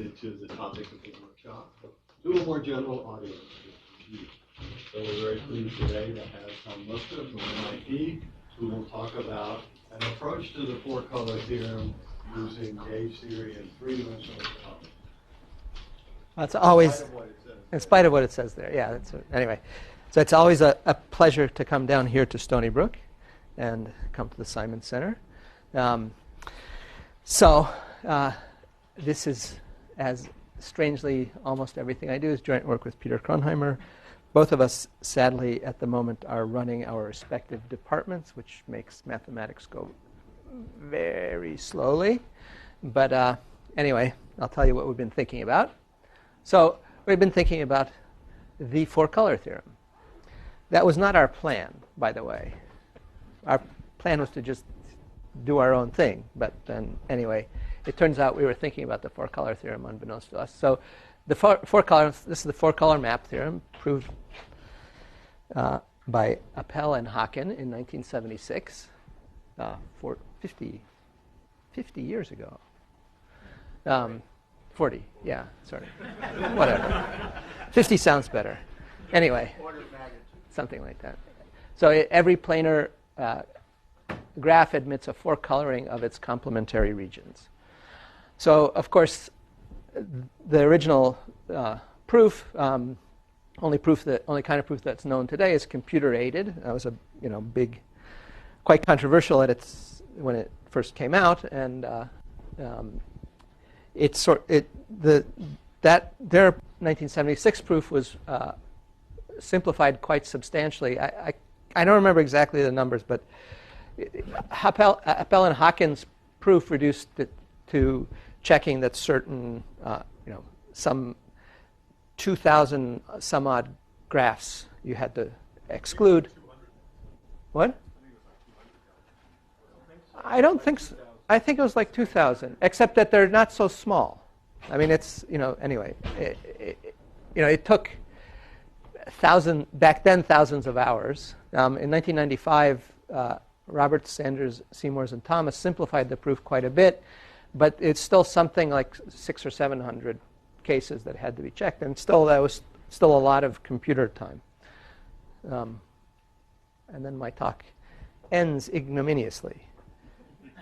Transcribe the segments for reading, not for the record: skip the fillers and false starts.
related to the topic of the workshop, to a more general audience. So we're very pleased today to have Tom Mrowka from MIT, who will talk about an approach to the four-color theorem using gauge theory and three-dimensional topology. That's always, in spite of what it says there. Yeah. Anyway, so it's always a pleasure to come down here to Stony Brook and come to the Simon Center. This is, as strangely, almost everything I do is joint work with Peter Kronheimer. Both of us, sadly, at the moment, are running our respective departments, which makes mathematics go very slowly. But anyway, I'll tell you what we've been thinking about. So we've been thinking about the four-color theorem. That was not our plan, by the way. Our plan was to just do our own thing. But then, anyway, it turns out we were thinking about the four-color theorem unbeknownst to us. So the this is the four-color map theorem proved by Appel and Haken in 1976, 50 years ago. 40, yeah, sorry. Whatever. 50 sounds better. Anyway, something like that. So every planar graph admits a four-coloring of its complementary regions. So, of course, the original proof, only kind of proof that's known today is computer-aided. That was a big, quite controversial when it first came out, and their 1976 proof was simplified quite substantially. I don't remember exactly the numbers, but Appel and Haken's proof reduced it to checking that certain, some 2,000 some odd graphs you had to exclude. What? I don't think so. I think it was like 2,000, except that they're not so small. I mean, it's, anyway, it took back then thousands of hours. In 1995, Roberts, Sanders, Seymours, and Thomas simplified the proof quite a bit, but it's still something like 600 or 700 cases that had to be checked, and still that was still a lot of computer time. And then my talk ends ignominiously.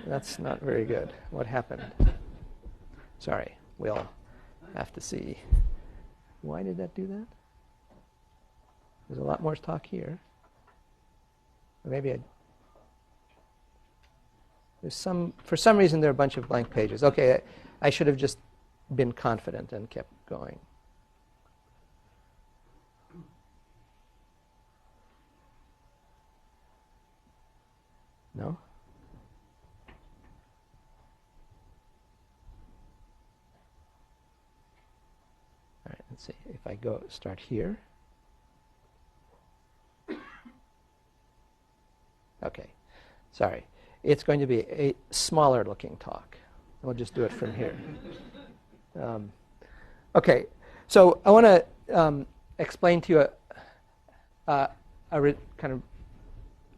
That's not very good. What happened? Sorry, we'll have to see. Why did that do that? There's a lot more talk here. Or maybe for some reason there are a bunch of blank pages. Okay, I should have just been confident and kept going. No? All right, let's see. If I start here. Okay, sorry. It's going to be a smaller looking talk. We'll just do it from here. Okay, so I want to explain to you a kind of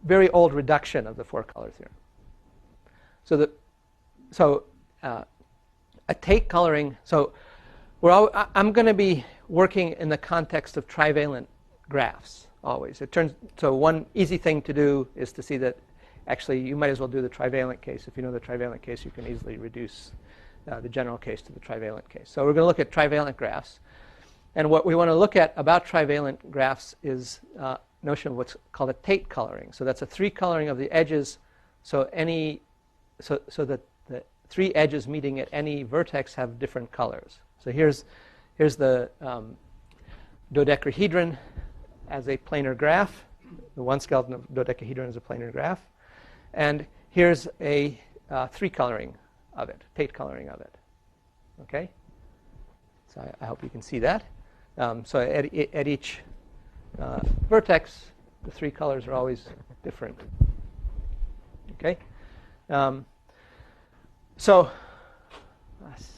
very old reduction of the four-color theorem. So a Tate coloring. So I'm going to be working in the context of trivalent graphs always. So one easy thing to do is to see that actually you might as well do the trivalent case. If you know the trivalent case, you can easily reduce the general case to the trivalent case. So we're going to look at trivalent graphs. And what we want to look at about trivalent graphs is notion of what's called a Tate coloring. So that's a three coloring of the edges. So that the three edges meeting at any vertex have different colors. So here's the dodecahedron as a planar graph. The one skeleton of dodecahedron is a planar graph. And here's a three coloring of it, Tate coloring of it. Okay? So I hope you can see that. So at each vertex, the three colors are always different. Okay? Sorry.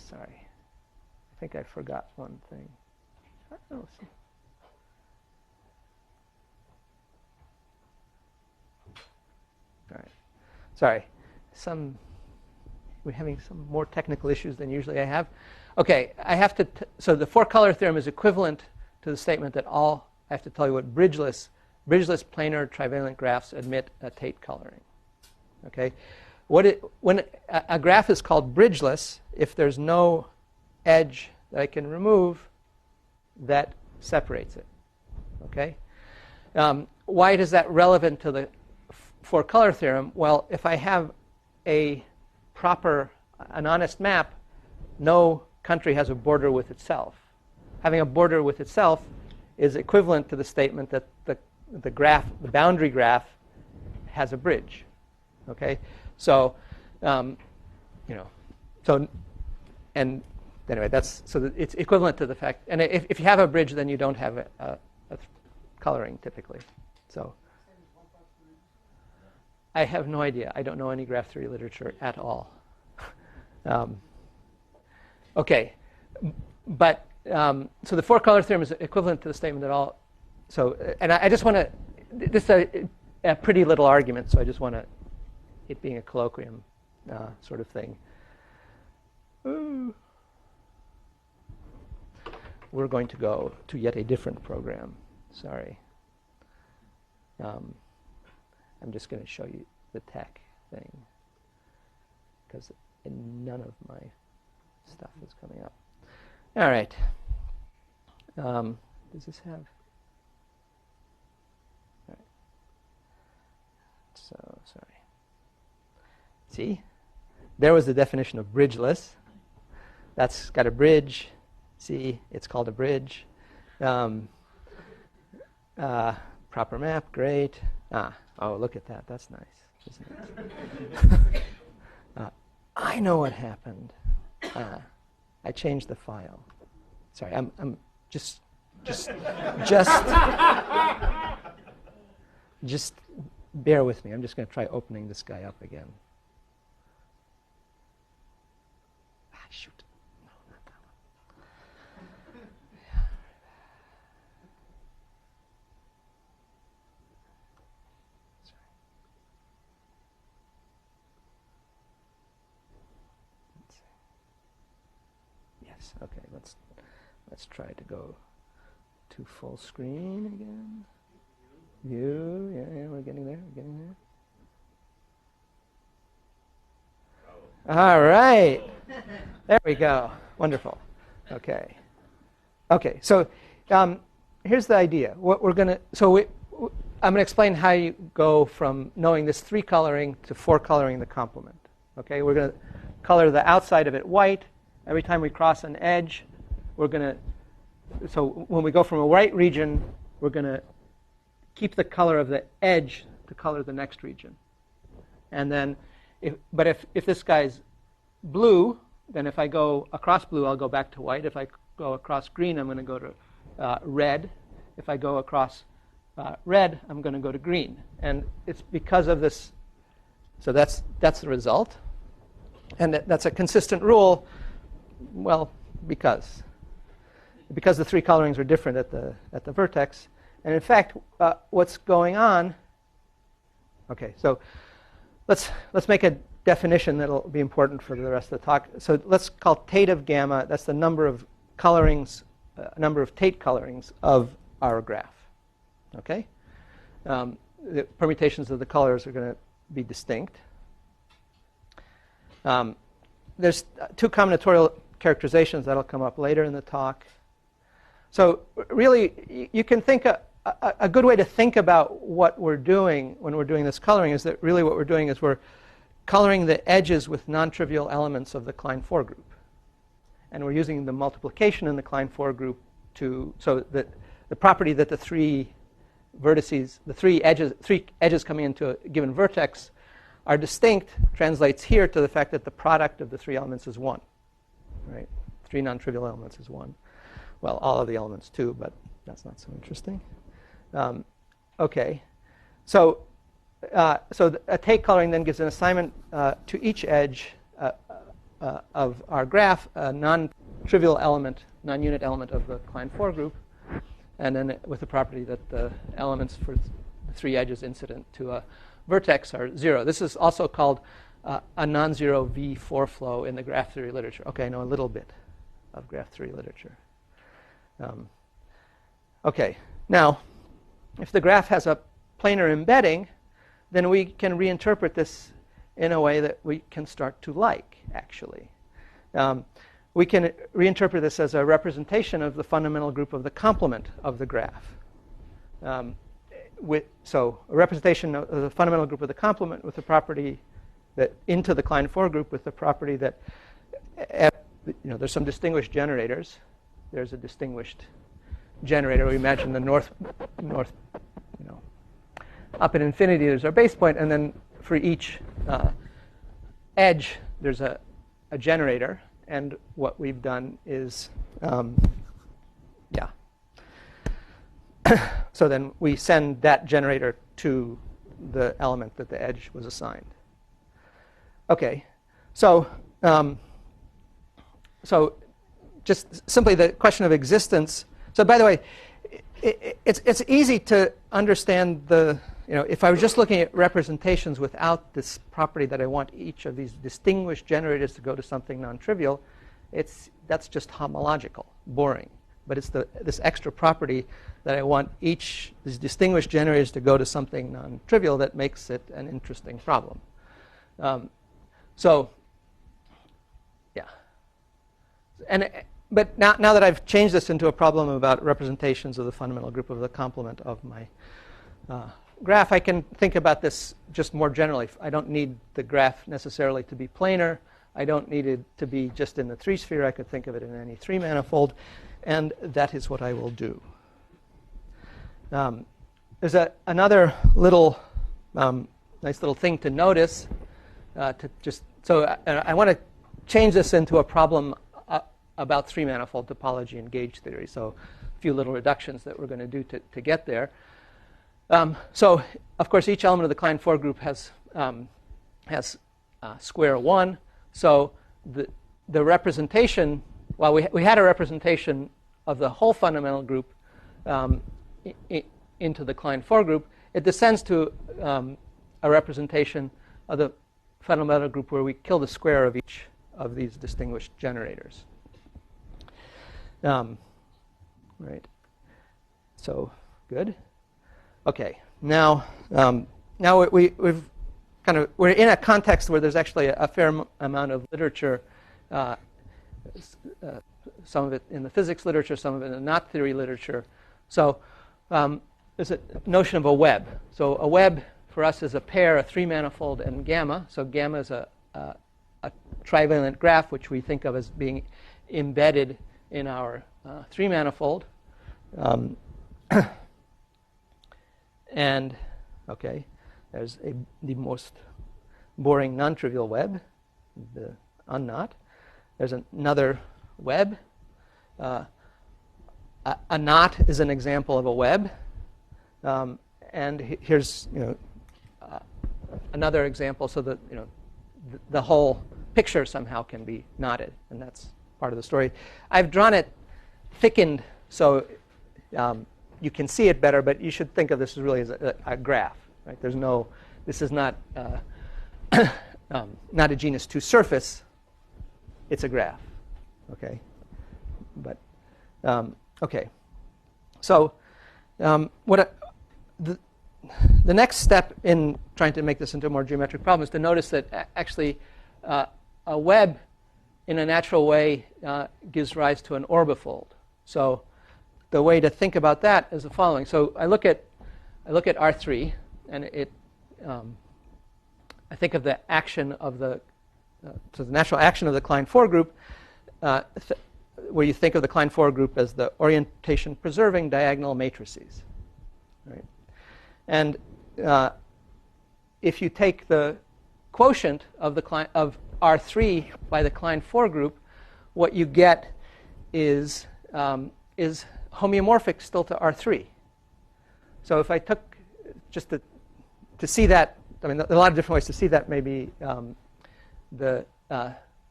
I think I forgot one thing. Oh, see. All right. Sorry. We're having some more technical issues than usually I have. Okay, I have to. So the four-color theorem is equivalent to the statement that all. I have to tell you what bridgeless planar trivalent graphs admit a Tate coloring. Okay, when a graph is called bridgeless if there's no edge that I can remove that separates it. Okay, why is that relevant to the four-color theorem? Well, if I have an honest map, no country has a border with itself. Having a border with itself is equivalent to the statement that the boundary graph has a bridge. Okay, so and anyway, it's equivalent to the fact. And if you have a bridge, then you don't have a coloring typically. So I have no idea. I don't know any graph theory literature at all. Okay, but so the four-color theorem is equivalent to the statement that all. So, and I just want to. This is a pretty little argument, so I just want to. It being a colloquium sort of thing. Ooh. We're going to go to yet a different program. Sorry. I'm just going to show you the tech thing because none of my stuff is coming up. All right. Does this have? All right. So, sorry. See? There was the definition of bridgeless. That's got a bridge. See? It's called a bridge. Proper map, great. Oh, look at that. That's nice, isn't it? I know what happened. I changed the file. Sorry, I'm just bear with me. I'm just going to try opening this guy up again. Shoot. No, not that one. Sorry. Let's see. Yes. Okay. Let's try to go to full screen again. View. Yeah, we're getting there. All right. There we go. Wonderful. Okay. So here's the idea. I'm going to explain how you go from knowing this three coloring to four coloring the complement. Okay. We're going to color the outside of it white. Every time we cross an edge, so when we go from a white region, we're going to keep the color of the edge to color the next region. And then, if this guy's blue, then if I go across blue, I'll go back to white. If I go across green, I'm going to go to red. If I go across red, I'm going to go to green. And it's because of this. So that's the result. And that's a consistent rule. Well, because the three colorings are different at the vertex. And in fact, what's going on? Okay, so let's make a definition that'll be important for the rest of the talk. So let's call Tate of gamma. That's the number of colorings, number of Tate colorings of our graph. Okay, the permutations of the colors are going to be distinct. There's two combinatorial characterizations that'll come up later in the talk. So really, you can think a good way to think about what we're doing when we're doing this coloring is that really what we're doing is we're coloring the edges with non-trivial elements of the Klein-4 group. And we're using the multiplication in the Klein-4 group so that the property that the three vertices, the three edges coming into a given vertex are distinct translates here to the fact that the product of the three elements is 1. Right? Three non-trivial elements is 1. Well, all of the elements too, but that's not so interesting. Okay, so a Tate coloring then gives an assignment to each edge of our graph, a non-trivial element, non-unit element of the Klein-4 group, and then with the property that the elements for the three edges incident to a vertex are 0. This is also called a non-zero V4 flow in the graph theory literature. Okay, I know a little bit. of graph theory literature. Okay, now, if the graph has a planar embedding, then we can reinterpret this in a way that we can start to like, actually. We can reinterpret this as a representation of the fundamental group of the complement of the graph. So a representation of the fundamental group of the complement with the property that into the Klein 4 group with the property that there's some distinguished generators. There's a distinguished generator. We imagine the north, up at infinity, there's our base point, and then for each edge, there's a generator. And what we've done is, so then we send that generator to the element that the edge was assigned. Okay, so just simply the question of existence. So by the way, it's easy to understand if I was just looking at representations without this property that I want each of these distinguished generators to go to something non-trivial, that's just homological, boring. But it's this extra property that I want these distinguished generators to go to something non-trivial that makes it an interesting problem. But now that I've changed this into a problem about representations of the fundamental group of the complement of my graph, I can think about this just more generally. I don't need the graph necessarily to be planar. I don't need it to be just in the 3-sphere. I could think of it in any 3-manifold. And that is what I will do. There's another little nice little thing to notice. I want to change this into a problem about 3-manifold topology and gauge theory. So a few little reductions that we're going to do to get there. So of course, each element of the Klein 4 group has square 1. So the representation, well, we had a representation of the whole fundamental group into the Klein 4 group. It descends to a representation of the fundamental group where we kill the square of each of these distinguished generators. Right. So good. Okay. Now we're in a context where there's actually a fair amount of literature, some of it in the physics literature, some of it in the knot theory literature. So there's a notion of a web. So a web for us is a pair, a 3-manifold and gamma. So gamma is a trivalent graph, which we think of as being embedded in our 3-manifold. And okay, there's the most boring non-trivial web, the unknot. There's another web. A knot is an example of a web. And here's another example, so that the whole picture somehow can be knotted, and that's part of the story. I've drawn it thickened so you can see it better, but you should think of this really as a graph. Right? This is not not a genus 2 surface. It's a graph. Okay, but okay. So the next step in trying to make this into a more geometric problem is to notice that actually a web in a natural way gives rise to an orbifold. So the way to think about that is the following. So I look at R3, and I think of the action of the natural action of the Klein 4 group, where you think of the Klein 4 group as the orientation preserving diagonal matrices. Right? And if you take the quotient of R3 by the Klein 4 group, what you get is homeomorphic still to R3. So if I took just to see that, I mean, there are a lot of different ways to see that. Maybe the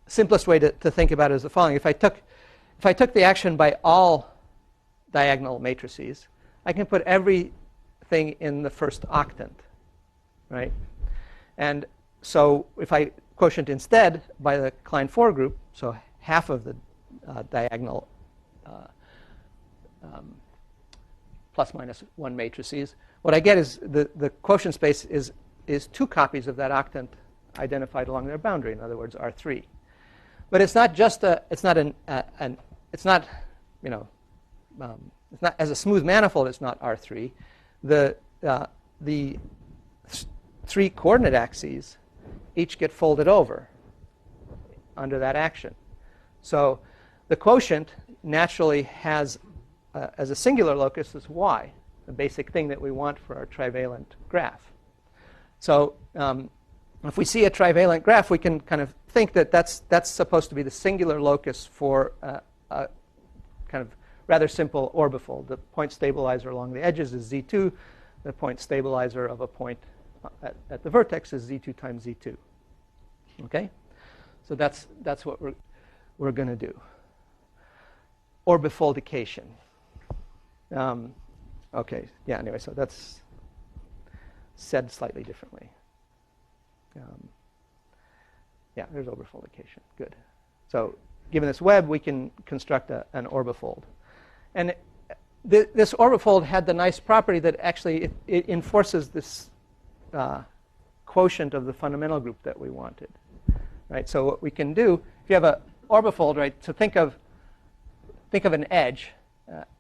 simplest way to think about it is the following: if I took the action by all diagonal matrices, I can put everything in the first octant, right? And so if I quotient instead by the Klein 4 group, so half of the diagonal plus minus 1 matrices. What I get is the quotient space is 2 copies of that octant identified along their boundary. In other words, R3. But it's not just it's not as a smooth manifold. It's not R3. The 3 coordinate axes each get folded over under that action. So the quotient naturally has, as a singular locus, is y, the basic thing that we want for our trivalent graph. So if we see a trivalent graph, we can kind of think that that's supposed to be the singular locus for a kind of rather simple orbifold. The point stabilizer along the edges is Z2. The point stabilizer of a point at the vertex is Z2 times Z2. Okay? So that's what we're going to do. Orbifoldication. Okay, yeah, anyway, so that's said slightly differently. Yeah, there's orbifoldication. Good. So given this web, we can construct an orbifold. And this orbifold had the nice property that actually it enforces this quotient of the fundamental group that we wanted. Right? So what we can do, if you have an orbifold, right, so think of an edge.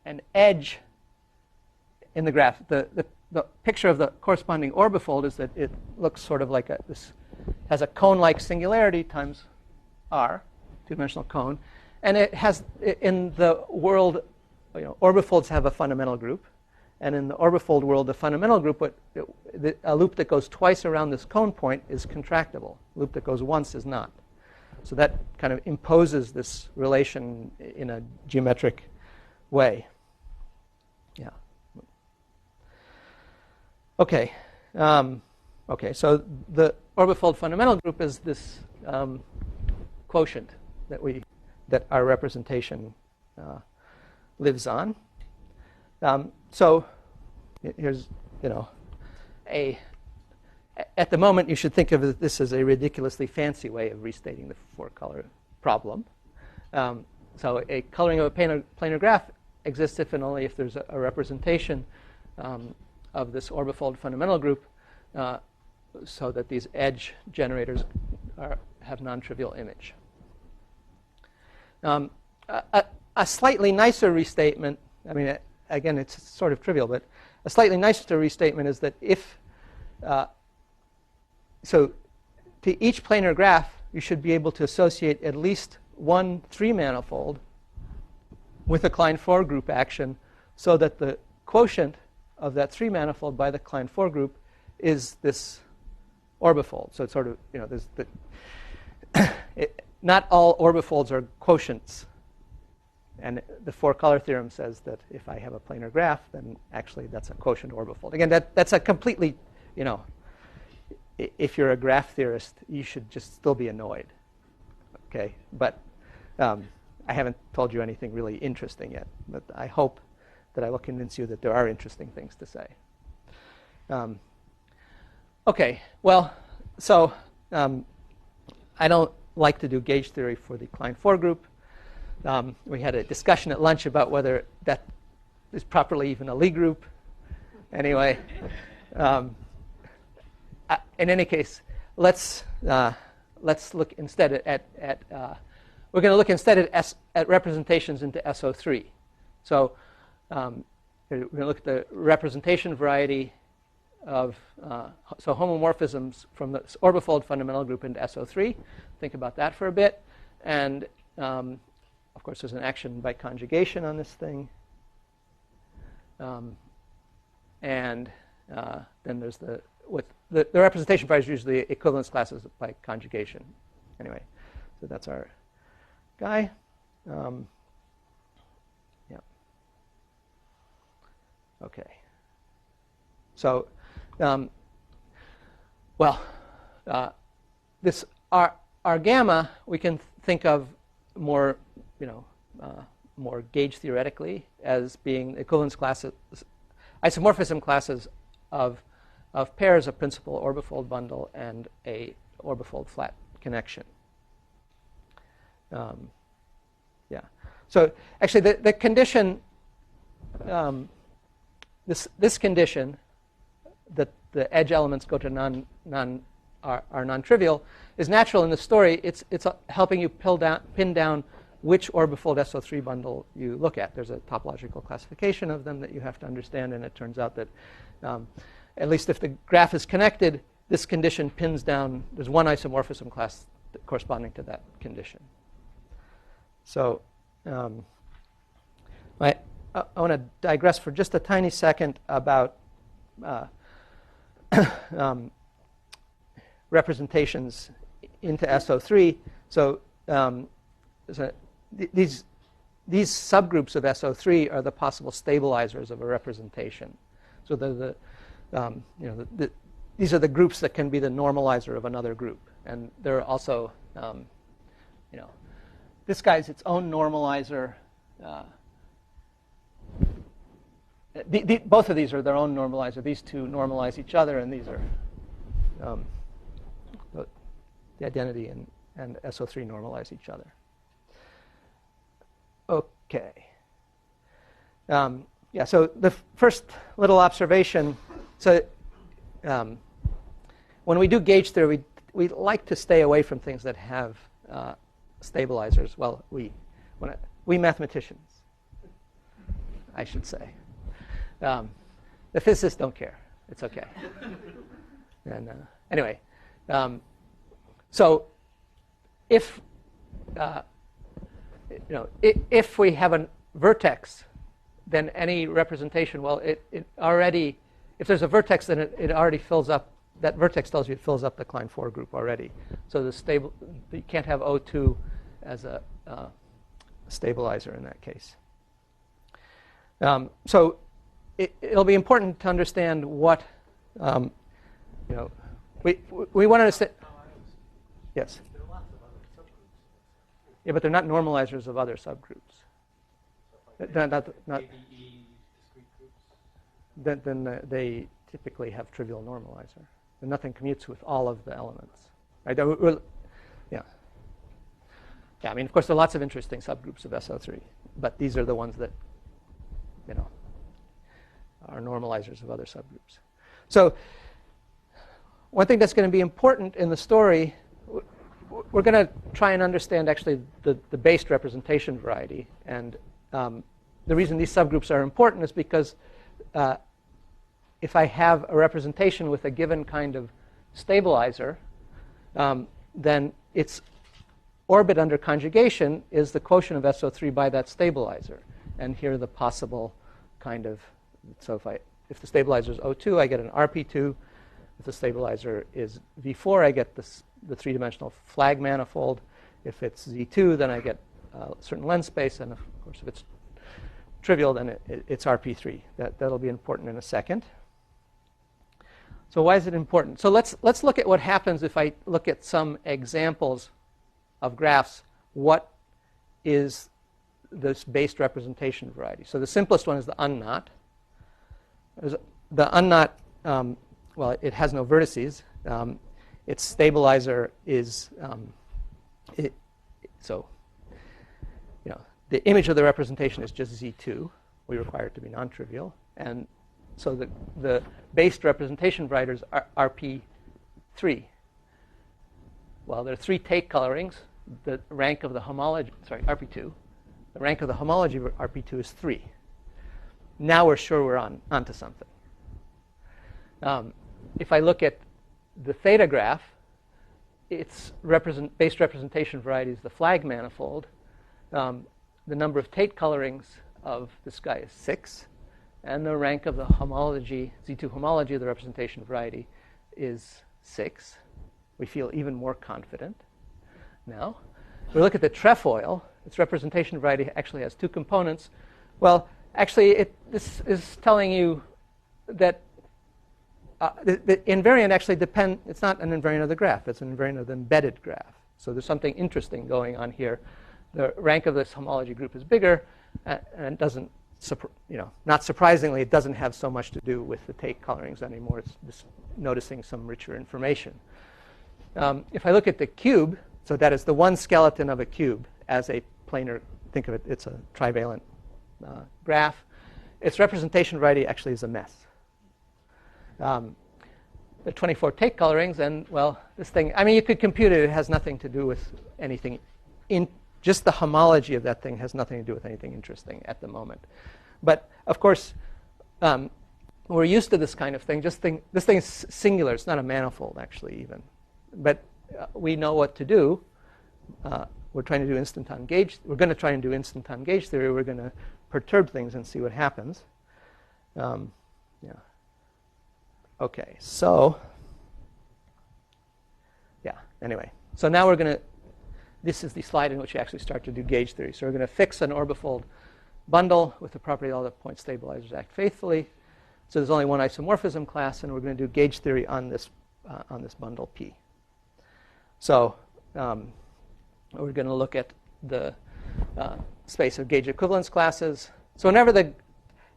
An edge in the graph. The picture of the corresponding orbifold is that it looks sort of like this has a cone-like singularity times r, two-dimensional cone, and it has in the world, orbifolds have a fundamental group, and in the orbifold world, the fundamental group, a loop that goes twice around this cone point is contractible. A loop that goes once is not. So that kind of imposes this relation in a geometric way. Yeah. Okay. Okay. So the orbifold fundamental group is this quotient that our representation lives on. So here's at the moment you should think of this as a ridiculously fancy way of restating the 4-color problem. So a coloring of a planar graph exists if and only if there's a representation of this orbifold fundamental group so that these edge generators have non-trivial image. A slightly nicer restatement, I mean, again, it's sort of trivial, but a slightly nicer restatement is that if, so to each planar graph, you should be able to associate at least one 3-manifold with a Klein-4 group action so that the quotient of that 3-manifold by the Klein-4 group is this orbifold. So it's sort of, there's not all orbifolds are quotients. And the 4-color theorem says that if I have a planar graph, then actually that's a quotient orbifold. Again, that's a completely, if you're a graph theorist, you should just still be annoyed. Okay? But I haven't told you anything really interesting yet. But I hope that I will convince you that there are interesting things to say. Okay. Well, so I don't like to do gauge theory for the Klein-4 group. We had a discussion at lunch about whether that is properly even a Lie group. Anyway, in any case, let's look instead at we're going to look instead at representations into SO3. So we're going to look at the representation variety of so homomorphisms from the orbifold fundamental group into SO3. Think about that for a bit, and of course, there's an action by conjugation on this thing. And then there's the representation variety is usually equivalence classes by conjugation. Anyway, so that's our guy. Yeah. Okay. So, this our gamma we can think of more more gauge theoretically as being equivalence classes, isomorphism classes of pairs of principal orbifold bundle and a orbifold flat connection. Yeah. So actually, the condition, this condition, that the edge elements go to are non-trivial, is natural in the story. It's helping you pin down which orbifold SO3 bundle you look at. There's a topological classification of them that you have to understand, and it turns out that at least if the graph is connected, this condition pins down. There's one isomorphism class corresponding to that condition. So I want to digress for just a tiny second about representations into SO3. So these subgroups of SO3 are the possible stabilizers of a representation. So they're these are the groups that can be the normalizer of another group, and there are also this guy's its own normalizer. Both of these are their own normalizer. These two normalize each other, and these are the identity and SO3 normalize each other. Okay. Yeah, so the first little observation. So when we do gauge theory, we like to stay away from things that have stabilizers. Well, we mathematicians, I should say. The physicists don't care. It's okay. And anyway, so if if we have a vertex, then any representation, well, it already, if there's a vertex, then it already fills up. That vertex tells you it fills up the Klein 4 group already. So you can't have O2 as a stabilizer in that case. So it'll be important to understand what we want to understand. Yes. There are lots of other subgroups. Yeah, but they're not normalizers of other subgroups. Not ABE discrete groups. Then they typically have trivial normalizer. And nothing commutes with all of the elements. Right? Yeah. Yeah, I mean, of course, there are lots of interesting subgroups of SO3, but these are the ones that, are normalizers of other subgroups. So one thing that's going to be important in the story, we're going to try and understand actually the based representation variety. And the reason these subgroups are important is because if I have a representation with a given kind of stabilizer, then its orbit under conjugation is the quotient of SO3 by that stabilizer. And here are the possible kind of, so if the stabilizer is O2, I get an RP2. If the stabilizer is V4, I get the three-dimensional flag manifold. If it's Z2, then I get a certain lens space. And of course, if it's trivial, then it's RP3. That'll be important in a second. So why is it important? So let's look at what happens if I look at some examples of graphs. What is this based representation variety? So the simplest one is the unknot. The unknot, well, it has no vertices. Its stabilizer is the image of the representation is just Z2. We require it to be non-trivial, and so the based representation varieties are RP3. Well, there are three take colorings. The rank of the homology, RP2. The rank of the homology of RP2 is 3. Now we're sure we're onto something. If I look at the theta graph, its based representation variety is the flag manifold. The number of Tate colorings of this guy is 6, and the rank of the homology, Z2 homology of the representation variety is 6. We feel even more confident. Now, we look at the trefoil. Its representation variety actually has 2 components. Well, actually, this is telling you that the invariant actually depends. It's not an invariant of the graph. It's an invariant of the embedded graph. So there's something interesting going on here. The rank of this homology group is bigger, and it doesn't, not surprisingly, it doesn't have so much to do with the Tate colorings anymore. It's just noticing some richer information. If I look at the cube, so that is the one skeleton of a cube as a planar think of it, it's a trivalent graph. Its representation variety actually is a mess. The 24 take colorings, and well, this thing, I mean, you could compute it. It has nothing to do with anything. Just the homology of that thing has nothing to do with anything interesting at the moment. But of course, we're used to this kind of thing. This thing is singular. It's not a manifold, actually, even. But we know what to do. We're trying to do instanton gauge. We're going to try and do instanton gauge theory. We're going to perturb things and see what happens. Yeah. Okay, so yeah, anyway. So now we're going to, this is the slide in which you actually start to do gauge theory. So we're going to fix an orbifold bundle with the property all the point stabilizers act faithfully. So there's only one isomorphism class, and we're going to do gauge theory on this bundle P. So we're going to look at the space of gauge equivalence classes. So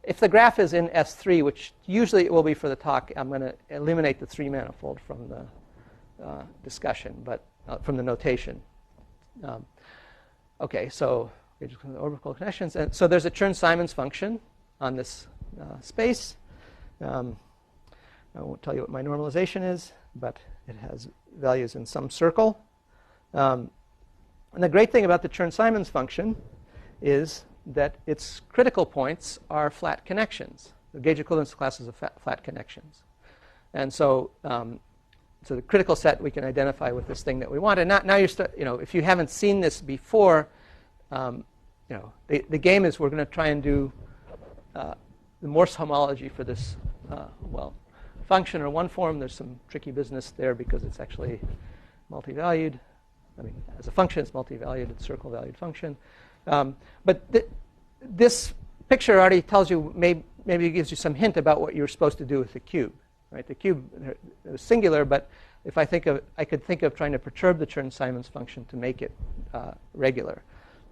if the graph is in S3, which usually it will be for the talk, I'm going to eliminate the 3 manifold from the discussion, but from the notation. Okay, so orbital connections. And so there's a Chern-Simons function on this space. I won't tell you what my normalization is, but it has values in some circle. And the great thing about the Chern-Simons function is that its critical points are flat connections. The gauge equivalence classes of flat connections. And so so the critical set we can identify with this thing that we want. And now you're if you haven't seen this before, the game is we're going to try and do the Morse homology for this function or one form. There's some tricky business there because it's actually multi-valued. I mean, as a function, it's multi-valued. It's circle-valued function. But this picture already tells you, maybe it gives you some hint about what you're supposed to do with the cube. Right? The cube is singular, but if I could think of trying to perturb the Chern-Simons function to make it regular,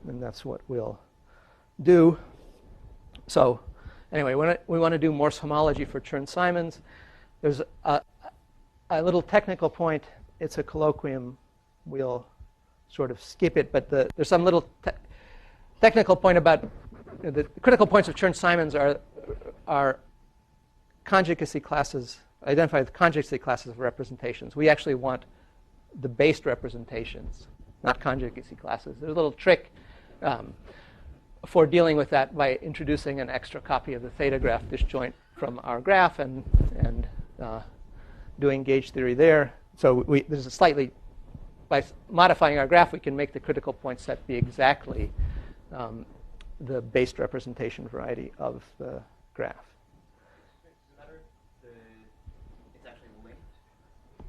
and that's what we'll do. So anyway, we want to do Morse homology for Chern-Simons. There's a little technical point. It's a colloquium. We'll sort of skip it, but there's some little technical point about the critical points of Chern-Simons are conjugacy classes, identify the conjugacy classes of representations. We actually want the based representations, not conjugacy classes. There's a little trick for dealing with that by introducing an extra copy of the theta graph disjoint from our graph and doing gauge theory there. So there's a slightly, by modifying our graph, we can make the critical point set be exactly the based representation variety of the graph. Does it matter if it's actually linked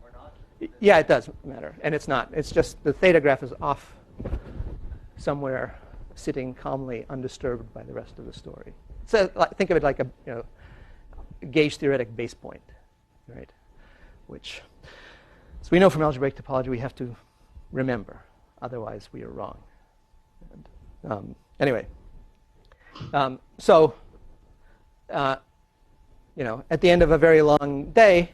or not? Yeah, it does matter. And it's not. It's just the theta graph is off somewhere, sitting calmly undisturbed by the rest of the story. So think of it like a gauge theoretic base point, right? Which, so we know from algebraic topology we have to remember. Otherwise, we are wrong. And, anyway, so at the end of a very long day,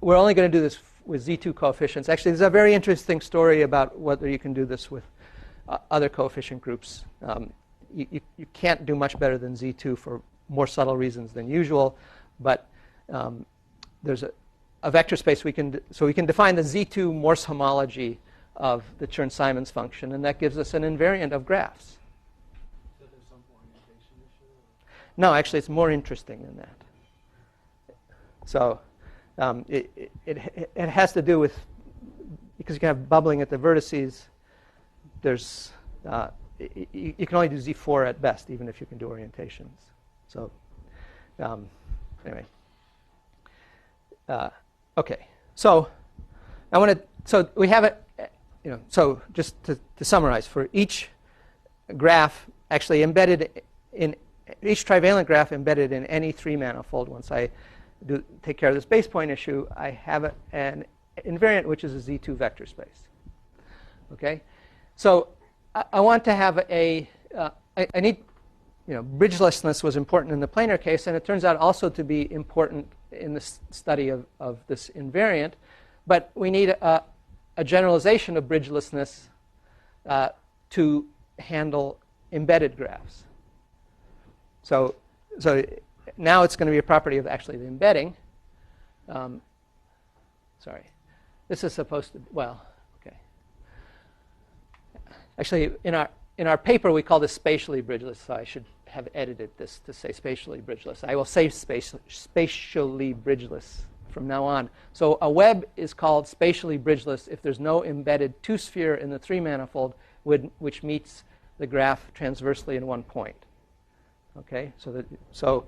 we're only going to do this with Z2 coefficients. Actually, there's a very interesting story about whether you can do this with other coefficient groups. You can't do much better than Z2 for more subtle reasons than usual, but there's a vector space we can define the Z2 Morse homology of the Chern-Simons function, and that gives us an invariant of graphs. So there's some orientation issue? No, actually, it's more interesting than that. So it has to do with, because you can have bubbling at the vertices, there's you can only do Z4 at best, even if you can do orientations. So anyway, okay. So I want to. So we have it. So just to summarize, for each graph actually embedded in each trivalent graph embedded in any 3 manifold, once I take care of this base point issue, I have an invariant which is a Z2 vector space. Okay, so I want to have I need, bridgelessness was important in the planar case, and it turns out also to be important in the study of this invariant, but we need a generalization of bridgelessness to handle embedded graphs. So now it's going to be a property of actually the embedding. Sorry. This is supposed to, well, okay. Actually, in our paper, we call this spatially bridgeless, so I should have edited this to say spatially bridgeless. I will say spatially bridgeless from now on. So a web is called spatially bridgeless if there's no embedded two-sphere in the three-manifold which meets the graph transversely in one point. Okay, so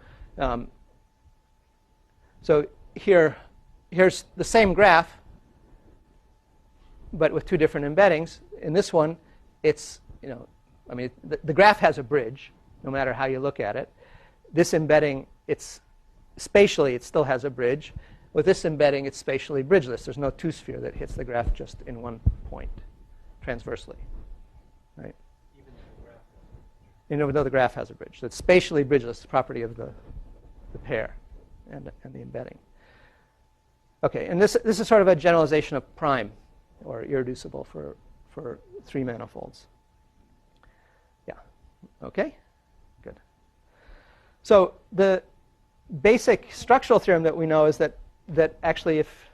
here's the same graph, but with two different embeddings. In this one, it's, the graph has a bridge, no matter how you look at it. This embedding, spatially, it still has a bridge. With this embedding, it's spatially bridgeless. There's no two-sphere that hits the graph just in one point, transversely. Right? Even though the graph has a bridge. So it's spatially bridgeless, the property of the pair and the embedding. Okay, and this is sort of a generalization of prime, or irreducible for three manifolds. Yeah. Okay. Good. So the basic structural theorem that we know is that actually, if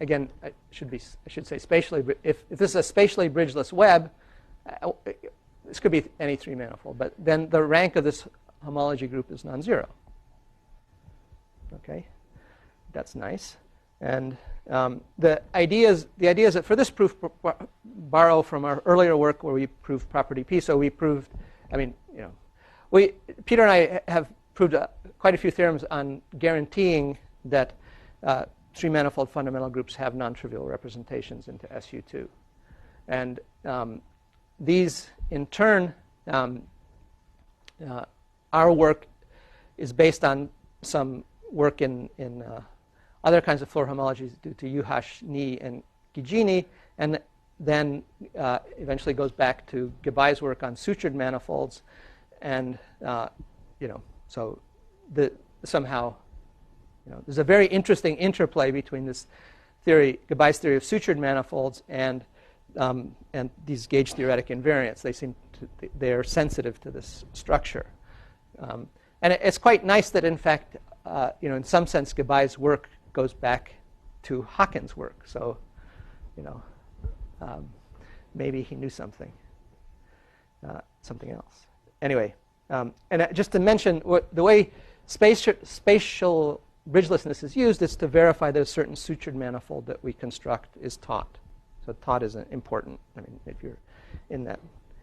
again, I should say spatially, if this is a spatially bridgeless web, this could be any three manifold, but then the rank of this homology group is non-zero. Okay, that's nice. And the idea is that for this proof, borrow from our earlier work where we proved property P. So we proved, Peter and I have proved quite a few theorems on guaranteeing that three-manifold fundamental groups have non-trivial representations into SU2. And these, in turn, our work is based on some work in other kinds of Floer homologies due to Juhas, Ni, and Gigini, and then eventually goes back to Gabai's work on sutured manifolds, and so somehow there's a very interesting interplay between this theory, Gabai's theory of sutured manifolds, and these gauge theoretic invariants. They are sensitive to this structure, and it's quite nice that in fact, in some sense, Gabai's work goes back to Hawkins' work. So, maybe he knew something else. Anyway, and just to mention, the way spatial bridgelessness is used is to verify that a certain sutured manifold that we construct is taut. So taut is important. If you're in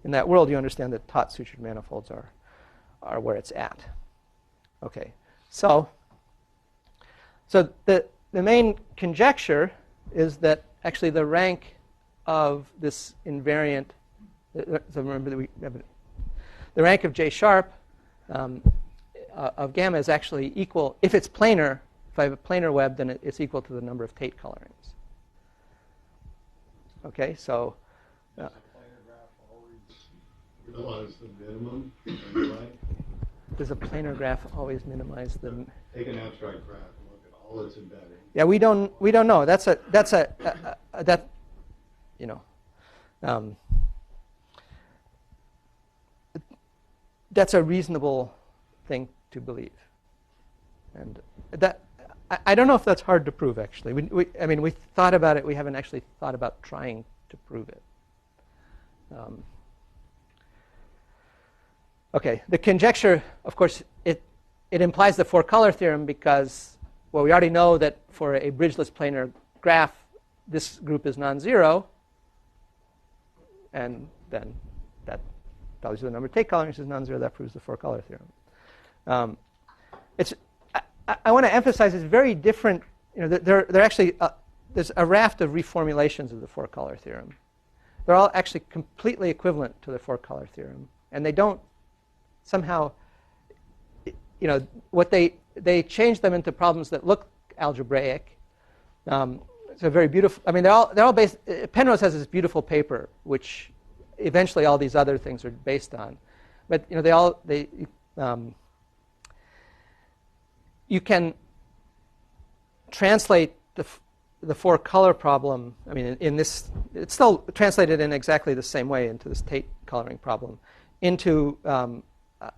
that world, you understand that taut sutured manifolds are where it's at. Okay, so the main conjecture is that actually the rank of this invariant, so remember that we have the rank of J sharp of gamma is actually equal, if it's planar, if I have a planar web, then it's equal to the number of Tate colorings. Okay, so does a planar graph always minimize the minimum? Right? Does a planar graph always minimize the? Take an abstract graph and look at all its embedding. Yeah, we don't know. That's a reasonable thing to believe, and that I don't know if that's hard to prove. Actually, we thought about it. We haven't actually thought about trying to prove it. Okay, the conjecture, of course, it implies the four-color theorem because, well, we already know that for a bridgeless planar graph, this group is non-zero, and then that tells you the number of Tate colorings is non-zero. That proves the four-color theorem. I want to emphasize it's very different. They're actually there's a raft of reformulations of the four-color theorem. They're all actually completely equivalent to the four-color theorem, and they don't somehow, what they change them into problems that look algebraic. So very beautiful. They're all based. Penrose has this beautiful paper, which eventually all these other things are based on, but you can translate the four-color problem, I mean, in this, it's still translated in exactly the same way into this Tate coloring problem, into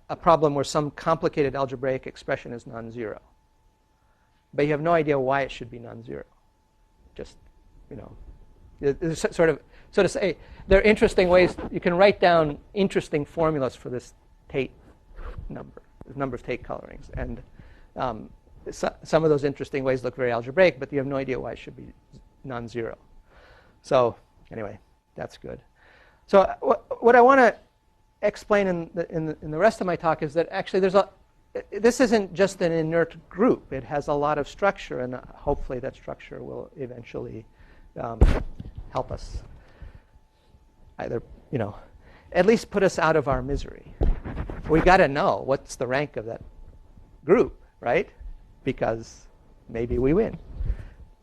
a problem where some complicated algebraic expression is non-zero. But you have no idea why it should be non-zero. Just, you know, it's sort of, so to say, there are interesting ways, you can write down interesting formulas for this Tate number, the number of Tate colorings. And some of those interesting ways look very algebraic, but you have no idea why it should be non-zero. So anyway, that's good. So what I want to explain in the rest of my talk is that actually this isn't just an inert group. It has a lot of structure, and hopefully that structure will eventually help us either, you know, at least put us out of our misery. We've got to know what's the rank of that group, right? Because maybe we win,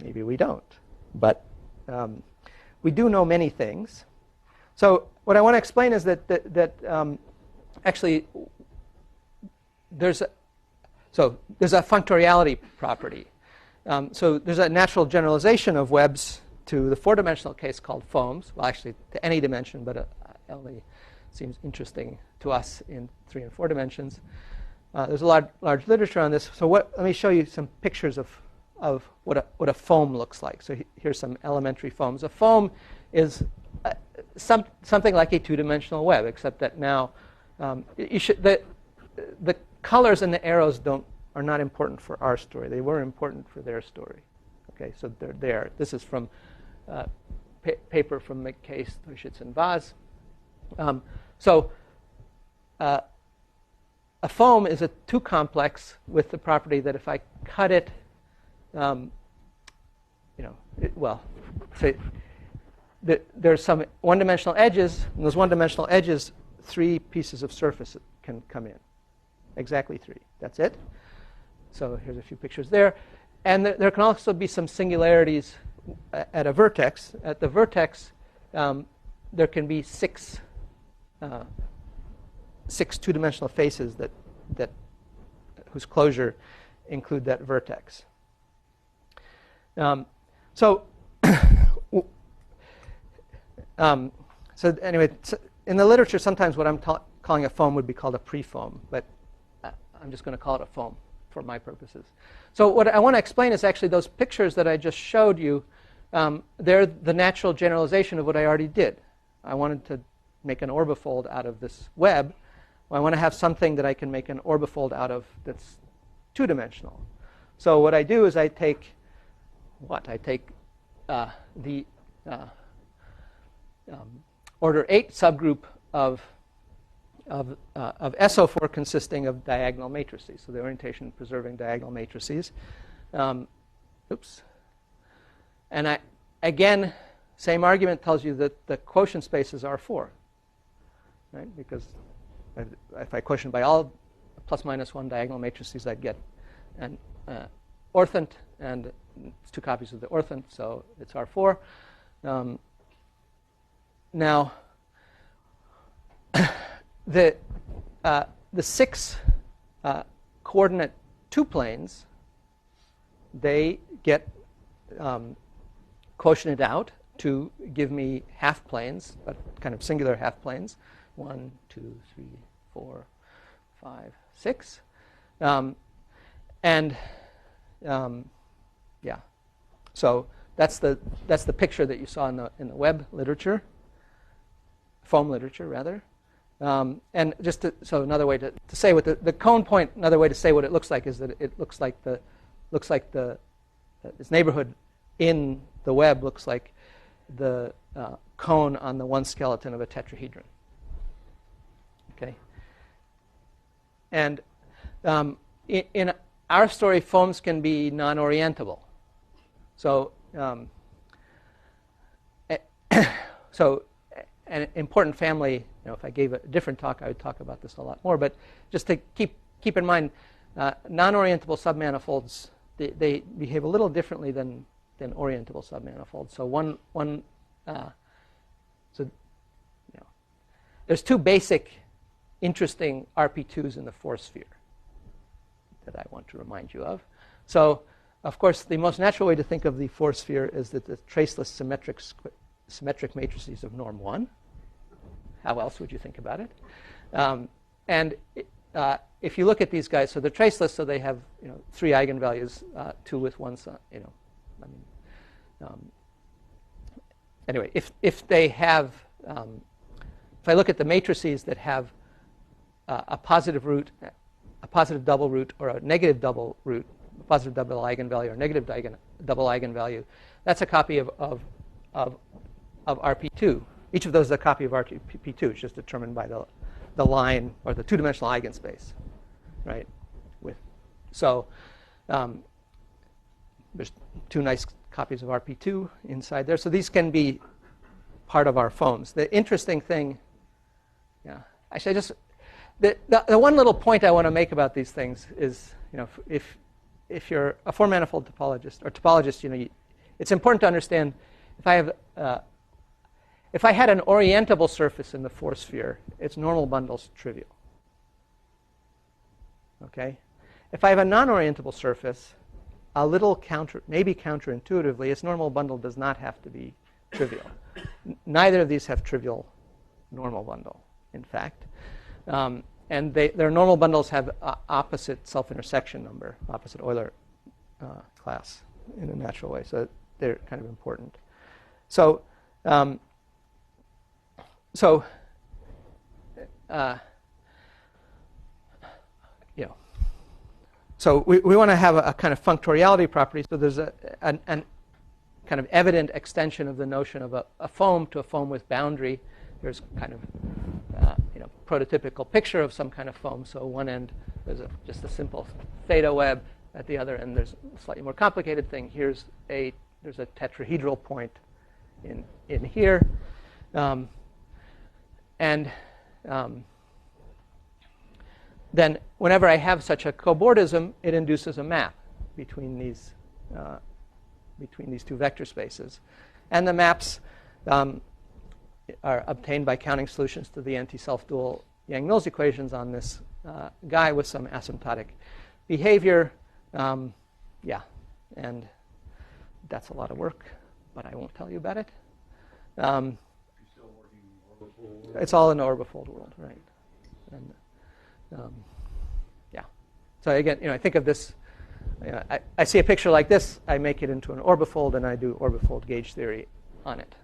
maybe we don't. But we do know many things. So what I want to explain is that actually there's a functoriality property. So there's a natural generalization of webs to the four-dimensional case called foams. Well, actually to any dimension, but it only seems interesting to us in 3 and 4 dimensions. There's a large literature on this. So let me show you some pictures of what a foam looks like. So here's some elementary foams. A foam is something like a two-dimensional web, except that now the colors and the arrows are not important for our story. They were important for their story. Okay, so they're there. This is from paper from McCase, Thuschitz, and Vaz. A foam is a two-complex with the property that if I cut it, there's some one-dimensional edges, and those one-dimensional edges, 3 pieces of surface can come in. Exactly 3. That's it. So here's a few pictures there. And there can also be some singularities at a vertex. At the vertex, there can be 6 two-dimensional faces that whose closure include that vertex. So anyway, in the literature, sometimes what I'm calling a foam would be called a prefoam, but I'm just going to call it a foam for my purposes. So what I want to explain is actually those pictures that I just showed you. They're the natural generalization of what I already did. I wanted to make an orbifold out of this web. Well, I want to have something that I can make an orbifold out of that's two-dimensional. So what I do is I take the order 8 subgroup of SO4 consisting of diagonal matrices. So the orientation preserving diagonal matrices. Oops. And again, same argument tells you that the quotient space is R4, right? Because if I quotient by all plus minus 1 diagonal matrices, I'd get an orthant, and it's 2 copies of the orthant, so it's R4. Now, the 6 coordinate 2 planes, they get quotiented out to give me half planes, but kind of singular half planes. 1, 2, 3, 4, 5, 6. Yeah. So that's the picture that you saw in the web literature, foam literature rather. And just so another way to say what the cone point, another way to say what it looks like is that it looks like this neighborhood in the web looks like the cone on the one skeleton of a tetrahedron. Okay. And in our story, foams can be non-orientable. So an important family, if I gave a different talk, I would talk about this a lot more. But just to keep in mind, non-orientable submanifolds, they behave a little differently than orientable submanifolds. So there's 2 basic interesting RP2s in the 4 sphere that I want to remind you of. So of course, the most natural way to think of the force sphere is that the traceless symmetric matrices of norm 1. How else would you think about it? And if you look at these guys, so they're traceless, so they have 3 eigenvalues, 2 with 1 side. Anyway, if they have, if I look at the matrices that have a positive root, a positive double root, or a negative double root, a positive double eigenvalue or negative double eigenvalue, that's a copy of RP2. Each of those is a copy of RP2. It's just determined by the line or the two-dimensional eigenspace, right? So there's 2 nice copies of RP2 inside there. So these can be part of our foams. The interesting thing, actually, the one little point I want to make about these things is, if you're a four-manifold topologist or topologist, it's important to understand if I had an orientable surface in the force sphere, its normal bundle's trivial. Okay? If I have a non-orientable surface, maybe counterintuitively, its normal bundle does not have to be trivial. Neither of these have trivial normal bundle, in fact. And their normal bundles have opposite self-intersection number, opposite Euler class in a natural way. So they're kind of important. So So we want to have a kind of functoriality property. So there's a kind of evident extension of the notion of a foam to a foam with boundary. There's kind of prototypical picture of some kind of foam. So one end there's just a simple theta web. At the other end there's a slightly more complicated thing. There's a tetrahedral point in here, then whenever I have such a cobordism, it induces a map between these 2 vector spaces. And the maps are obtained by counting solutions to the anti-self-dual Yang-Mills equations on this guy with some asymptotic behavior. And that's a lot of work, but I won't tell you about it. You're still working in orbifold world? It's all in the orbifold world, right? And so again, I think of this. I see a picture like this. I make it into an orbifold, and I do orbifold gauge theory on it.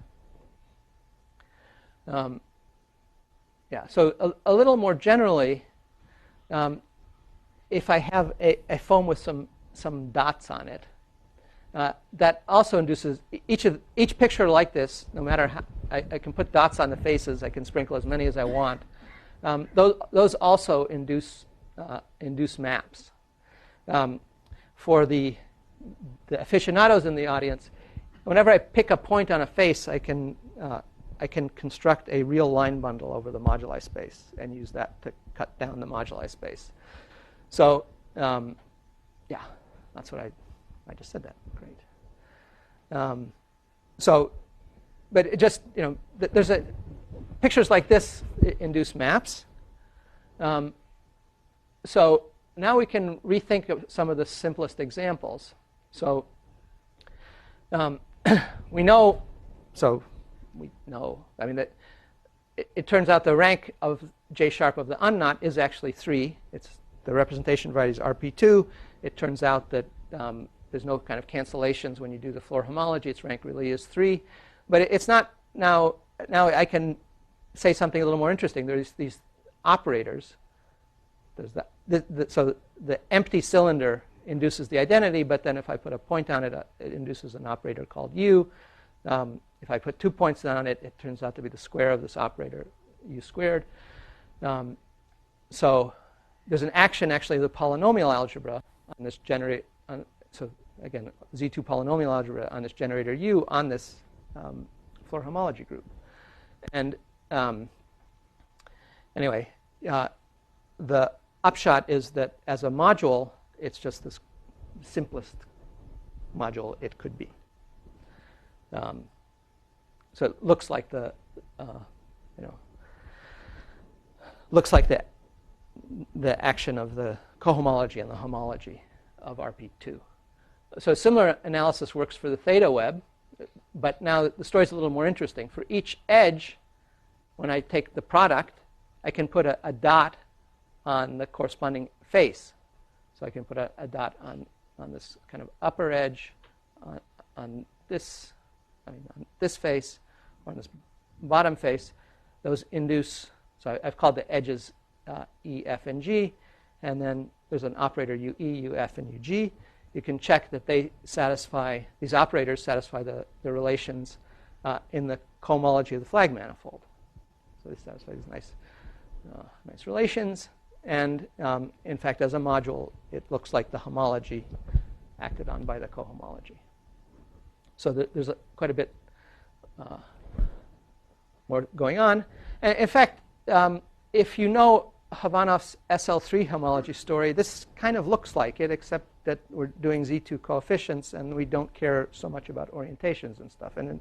So a little more generally, if I have a foam with some dots on it, that also induces each picture like this. No matter how I can put dots on the faces, I can sprinkle as many as I want. Those also induce maps. For the aficionados in the audience, whenever I pick a point on a face, I can construct a real line bundle over the moduli space and use that to cut down the moduli space. So, that's what I just said that. Great. But it just, there's pictures like this induce maps. So now we can rethink of some of the simplest examples. So we know, I mean, that it turns out the rank of J sharp of the unknot is actually 3. The representation variety is RP2. It turns out that there's no kind of cancellations when you do the floor homology. Its rank really is 3. But it's not now I can say something a little more interesting. There's these operators. There's so the empty cylinder induces the identity, but then if I put a point on it, it induces an operator called U. If I put 2 points on it, it turns out to be the square of this operator, U squared. So there's an action, actually, of the polynomial algebra on this so again, Z2 polynomial algebra on this generator U on this floor homology group. And anyway, the upshot is that as a module, it's just this simplest module it could be. So it looks like the action of the cohomology and the homology of RP2. So a similar analysis works for the theta web, but now the story's a little more interesting. For each edge, when I take the product, I can put a dot on the corresponding face. So I can put a dot on this kind of upper edge, on this face, or on this bottom face. Those induce, so I've called the edges E, F, and G, and then there's an operator UE, UF, and UG. You can check that they satisfy, these operators satisfy the relations in the cohomology of the flag manifold. So they satisfy these nice relations. And in fact, as a module, it looks like the homology acted on by the cohomology. So there's quite a bit more going on. And in fact, if you know Hovanov's SL3 homology story, this kind of looks like it, except that we're doing Z2 coefficients and we don't care so much about orientations and stuff. And then,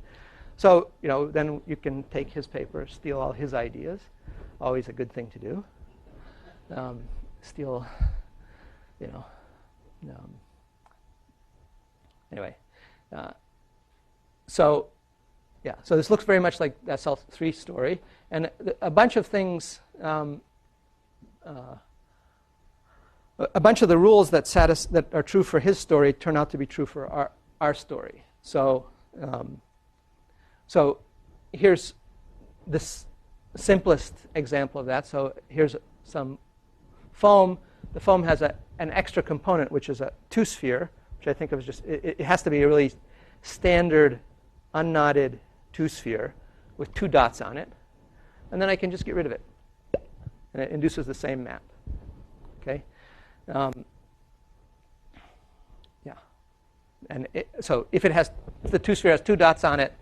so, then you can take his paper, steal all his ideas. Always a good thing to do. Steal, anyway. So this looks very much like that SL3 story. And a bunch of things, a bunch of the rules that are true for his story turn out to be true for our story. So here's this simplest example of that. So here's some foam. The foam has an extra component, which is a two-sphere, which I think of as just, it has to be a really standard unknotted two-sphere with two dots on it. And then I can just get rid of it. And it induces the same map. Okay? And so if the two-sphere has two dots on it,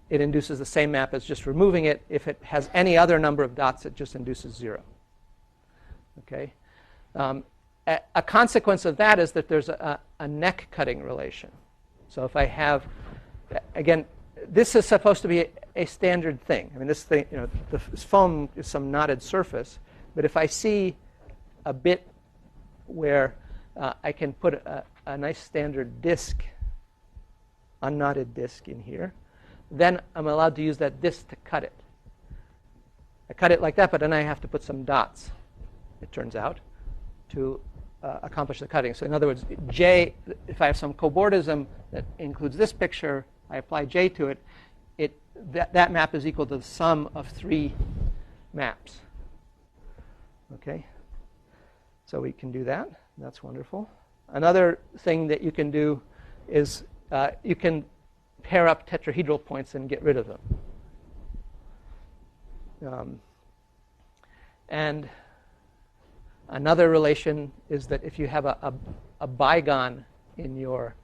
it induces the same map as just removing it. If it has any other number of dots, it just induces 0. Okay? A consequence of that is that there's a neck cutting relation. So if I have, again, this is supposed to be a standard thing. I mean, this thing, this foam is some knotted surface. But if I see a bit where I can put a nice standard disk, unknotted disk in here, then I'm allowed to use that disk to cut it. I cut it like that, but then I have to put some dots, it turns out, to accomplish the cutting. So in other words, J, if I have some cobordism that includes this picture, I apply J to it, that map is equal to the sum of 3 maps. Okay? So we can do that. That's wonderful. Another thing that you can do is you can pair up tetrahedral points and get rid of them. And another relation is that if you have a bygone in your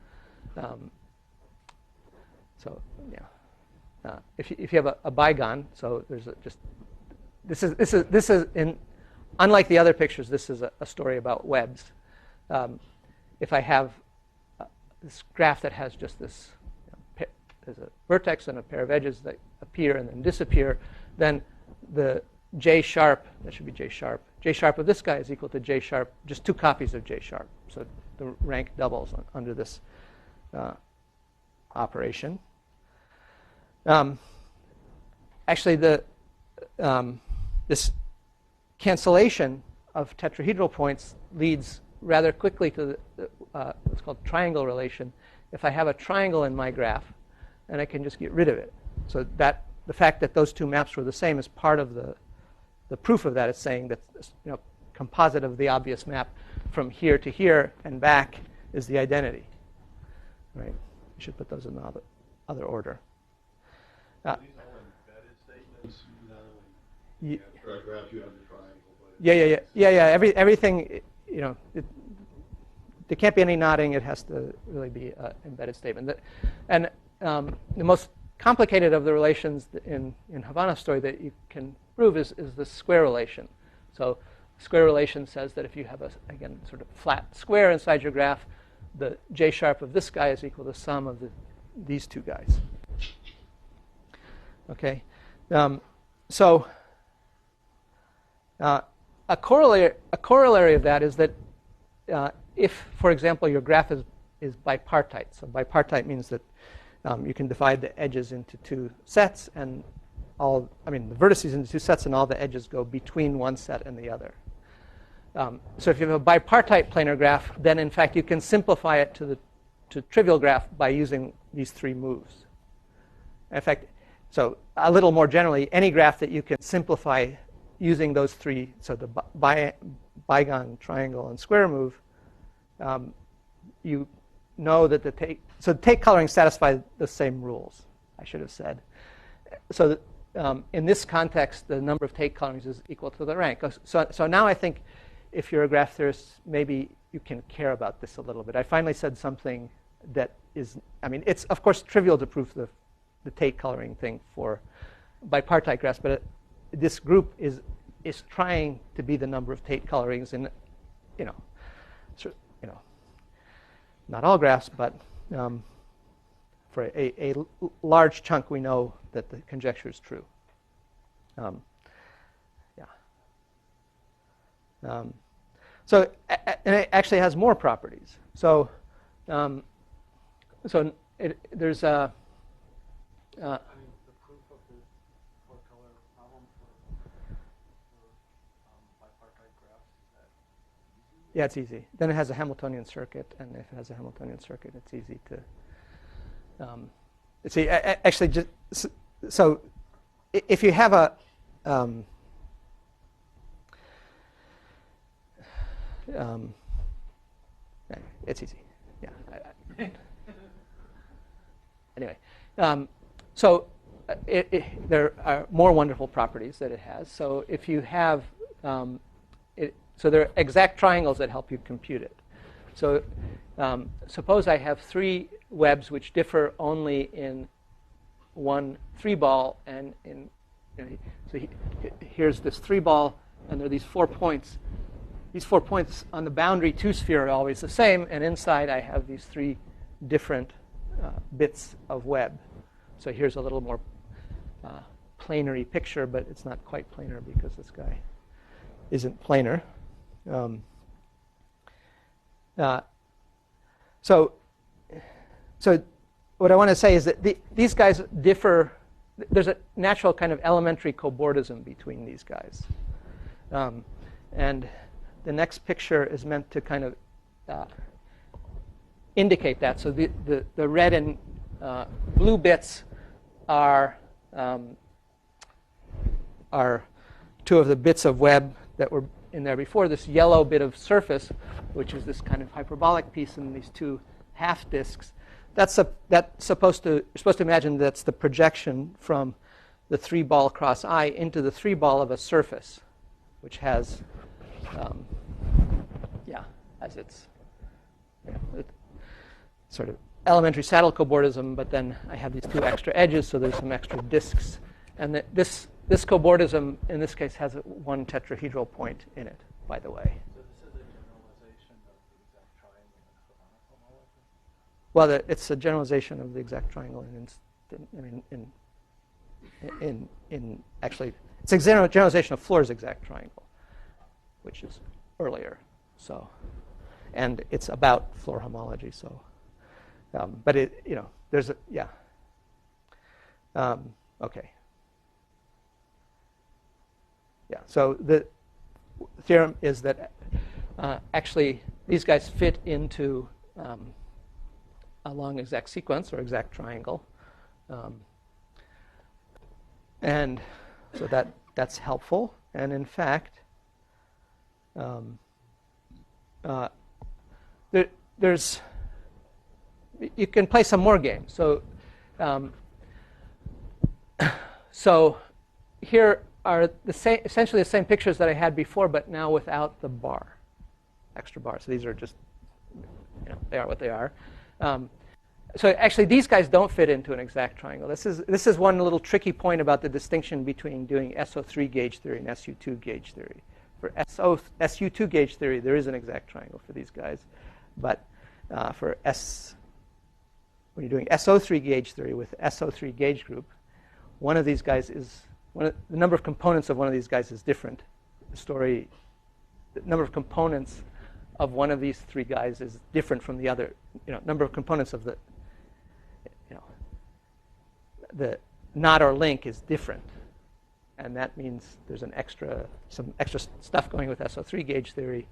if you have a bygone, so there's this is in, unlike the other pictures, this is a story about webs. If I have this graph that has just this, there's a vertex and a pair of edges that appear and then disappear, then the J sharp, that should be J sharp of this guy is equal to J sharp, just 2 copies of J sharp. So the rank doubles under this operation. Actually, this cancellation of tetrahedral points leads rather quickly to what's called triangle relation. If I have a triangle in my graph, and I can just get rid of it. So that the fact that those 2 maps were the same is part of the proof of that. It's saying that composite of the obvious map from here to here and back is the identity. Right? You should put those in the other order. These all embedded statements. After I graph, you have the triangle. Yeah. Everything. There can't be any nodding. It has to really be an embedded statement. And the most complicated of the relations in Hovanov's story that you can prove is the square relation. So square relation says that if you have again sort of flat square inside your graph, the J sharp of this guy is equal to the sum of these 2 guys. Okay, so a corollary of that is that if, for example, your graph is is bipartite. So bipartite means that you can divide the edges into two sets, and the vertices into two sets, and all the edges go between one set and the other. So if you have a bipartite planar graph, then in fact you can simplify it to trivial graph by using these three moves. In fact, so a little more generally, any graph that you can simplify using those three, so the bigone, triangle, and square move, you know that the take coloring satisfies the same rules, I should have said. So in this context, the number of take colorings is equal to the rank. So now I think if you're a graph theorist, maybe you can care about this a little bit. I finally said something that is, it's of course trivial to prove the take coloring thing for bipartite graphs, but this group is trying to be the number of take colorings in, not all graphs, but for a large chunk, we know that the conjecture is true. So and it actually has more properties. So there's a the proof of the four-color problem for bipartite graphs, is that easy? Yeah, it's easy. Then it has a Hamiltonian circuit, and if it has a Hamiltonian circuit, it's easy to see. Actually, just so if you have a it's easy. Yeah. Anyway, so there are more wonderful properties that it has. So if you have, so there are exact triangles that help you compute it. So suppose I have three webs which differ only in one three-ball, and so here's this three-ball, and there are these 4 points. These 4 points on the boundary two-sphere are always the same, and inside I have these three different bits of web. So here's a little more planary picture, but it's not quite planar because this guy isn't planar. So what I want to say is that these guys differ. There's a natural kind of elementary cobordism between these guys. And the next picture is meant to kind of indicate that. So the red and blue bits are two of the bits of web that were in there before. This yellow bit of surface, which is this kind of hyperbolic piece, and these two half disks. You're supposed to imagine that's the projection from the three-ball cross I into the three-ball of a surface, which has as its sort of elementary saddle cobordism, but then I have these two extra edges, so there's some extra disks. And this cobordism, in this case, has one tetrahedral point in it, by the way. So this is a generalization of the exact triangle in Manifold Topology? Well, it's a generalization of the exact triangle in actually, it's a generalization of Floer's exact triangle, which is earlier. So, and it's about Floer homology. So, but there's a okay. Yeah. So the theorem is that actually these guys fit into a long exact sequence or exact triangle, and so that's helpful. And in fact, there's you can play some more games. So so here are essentially the same pictures that I had before, but now without the bar, extra bar. So these are just, they are what they are. So actually, these guys don't fit into an exact triangle. This is one little tricky point about the distinction between doing SO3 gauge theory and SU2 gauge theory. For SU2 gauge theory, there is an exact triangle for these guys, but when you're doing SO3 gauge theory with SO3 gauge group, one of these guys is the number of components of one of these guys is different. The number of components of one of these three guys is different from the other, number of components of the, the knot or link is different. And that means there's some extra stuff going with SO3 gauge theory.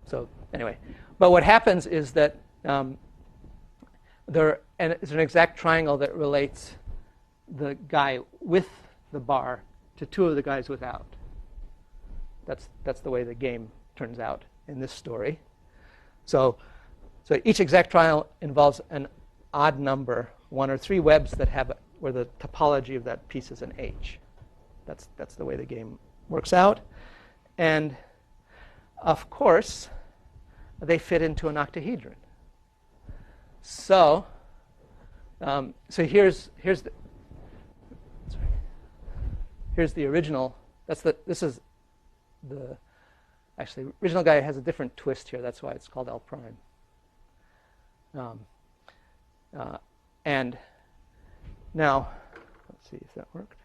So anyway, but what happens is that there is an exact triangle that relates the guy with the bar to two of the guys without. That's the way the game turns out in this story. So each exact triangle involves an odd number, one or three webs that have where the topology of that piece is an H. That's the way the game works out. And of course, they fit into an octahedron. So here's the original. This is the actually original guy has a different twist here. That's why it's called L prime. And now let's see if that worked.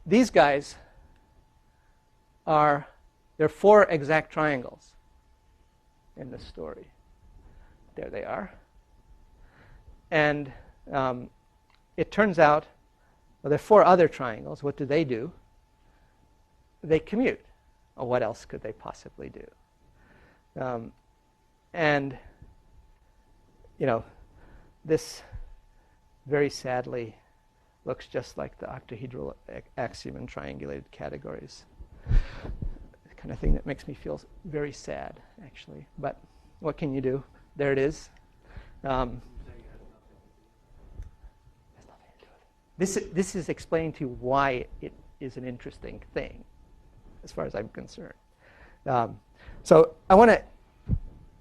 These guys there are four exact triangles in this story. There they are. And it turns out, well, there are four other triangles. What do? They commute. Well, what else could they possibly do? And, this very sadly looks just like the octahedral axiom in triangulated categories. The kind of thing that makes me feel very sad, actually. But what can you do? There it is. This is explaining to you why it is an interesting thing, as far as I'm concerned. So I want to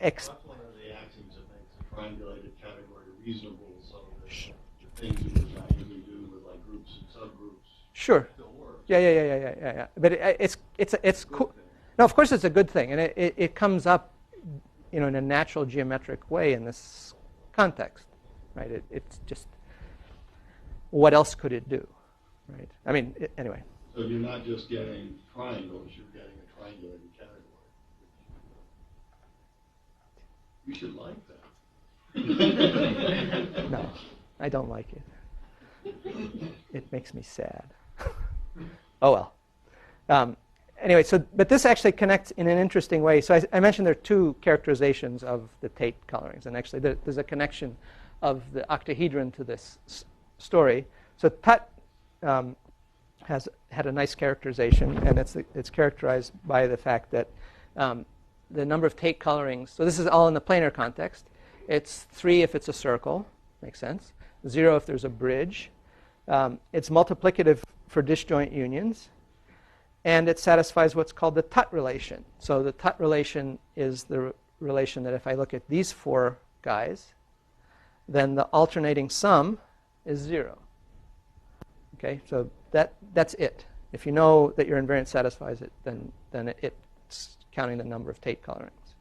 That's one of the axioms that makes a triangulated category reasonable, so that the things you would usually do with like groups and subgroups Sure. still work. Yeah. But it's cool. No, of course it's a good thing, and it comes up, in a natural geometric way in this context, right? It's just, what else could it do, right? I mean, anyway. So you're not just getting triangles, you're getting a triangulated category. You should like that. No, I don't like it. It makes me sad. Oh well. Anyway, but this actually connects in an interesting way. So I mentioned there are two characterizations of the Tate colorings, and actually there's a connection of the octahedron to this story. So Tut has had a nice characterization, and it's characterized by the fact that the number of Tate colorings. So this is all in the planar context. It's 3 if it's a circle, makes sense. 0 if there's a bridge. It's multiplicative for disjoint unions. And it satisfies what's called the Tut relation. So the Tut relation is the relation that if I look at these four guys, then the alternating sum is 0. Okay, so that's it. If you know that your invariant satisfies it, then it's counting the number of Tate colorings.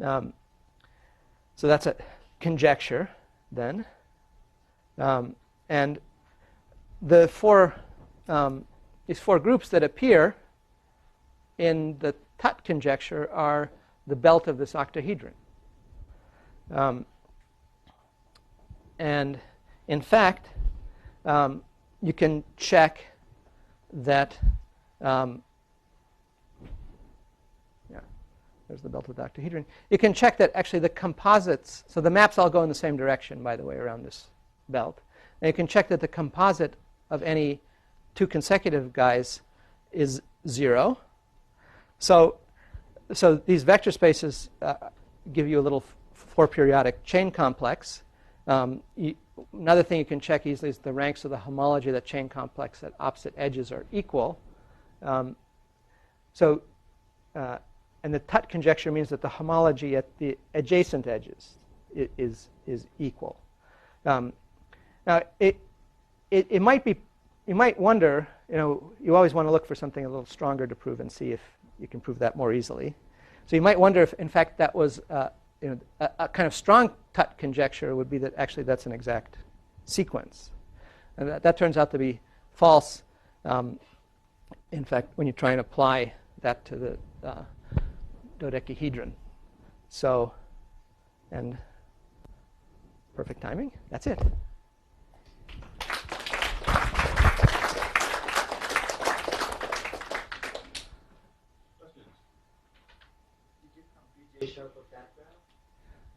So that's a conjecture then. And the these four groups that appear in the Tut conjecture are the belt of this octahedron. And in fact, you can check that, there's the belt of the octahedron. You can check that actually the composites, so the maps all go in the same direction, by the way, around this belt. And you can check that the composite of any two consecutive guys is 0. So these vector spaces give you a little four-periodic chain complex. Another thing you can check easily is the ranks of the homology of that chain complex at opposite edges are equal. And the Tut conjecture means that the homology at the adjacent edges is equal. Now, it might be. You might wonder, you always want to look for something a little stronger to prove and see if you can prove that more easily. So you might wonder if, in fact, that was a kind of strong Tut conjecture would be that actually that's an exact sequence. And that turns out to be false. In fact, when you try and apply that to the dodecahedron. So, and perfect timing. That's it. J-sharp of that graph?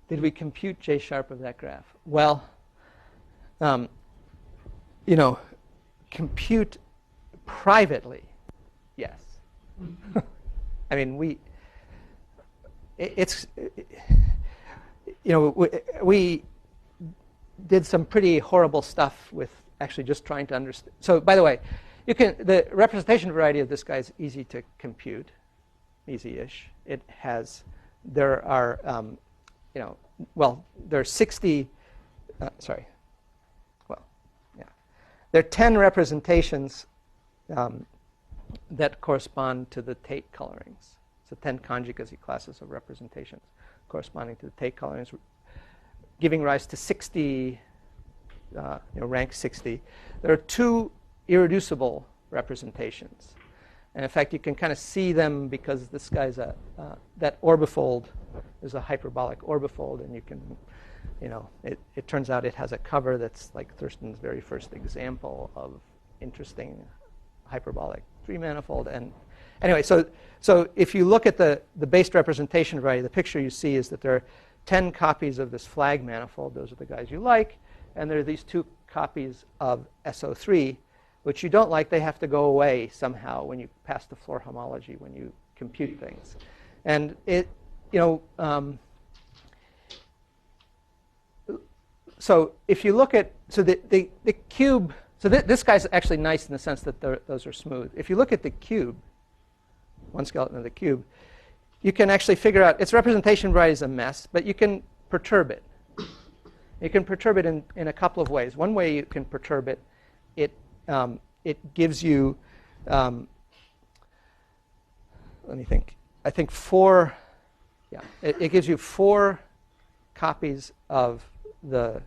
Did we compute J-sharp of that graph? Well, you know, compute privately, yes. I mean, you know, we did some pretty horrible stuff with actually just trying to understand. So, by the way, the representation variety of this guy is easy to compute, easy-ish. There are, you know, well, there are 60, sorry, well, yeah. There are 10 representations that correspond to the Tate colorings. So 10 conjugacy classes of representations corresponding to the Tate colorings, giving rise to 60, you know, rank 60. There are 2 irreducible representations. And in fact, you can kind of see them because this guy's that orbifold is a hyperbolic orbifold, and you can, you know, it turns out it has a cover that's like Thurston's very first example of interesting hyperbolic 3-manifold. And anyway, so if you look at the based representation variety, the picture you see is that there are 10 copies of this flag manifold. Those are the guys you like. And there are these 2 copies of SO3, which you don't like. They have to go away somehow when you pass the floor homology, when you compute things. And it, you know, so if you look at, so the cube, so this guy's actually nice in the sense that those are smooth. If you look at the cube, one skeleton of the cube, you can actually figure out, its representation variety is a mess, but you can perturb it. You can perturb it in a couple of ways. One way you can perturb it, it gives you, let me think, I think 4, yeah, it gives you 4 copies of the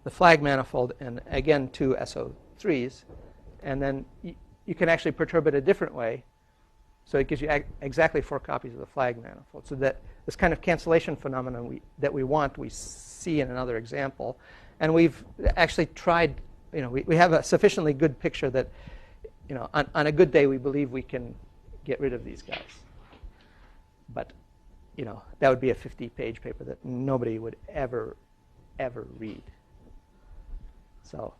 the flag manifold, and again 2 SO3s, and then you can actually perturb it a different way. So it gives you exactly 4 copies of the flag manifold. So that this kind of cancellation phenomenon that we want, we see in another example. And we've actually tried, you know, we have a sufficiently good picture that, you know, on a good day we believe we can get rid of these guys. But, you know, that would be a 50-page paper that nobody would ever read. So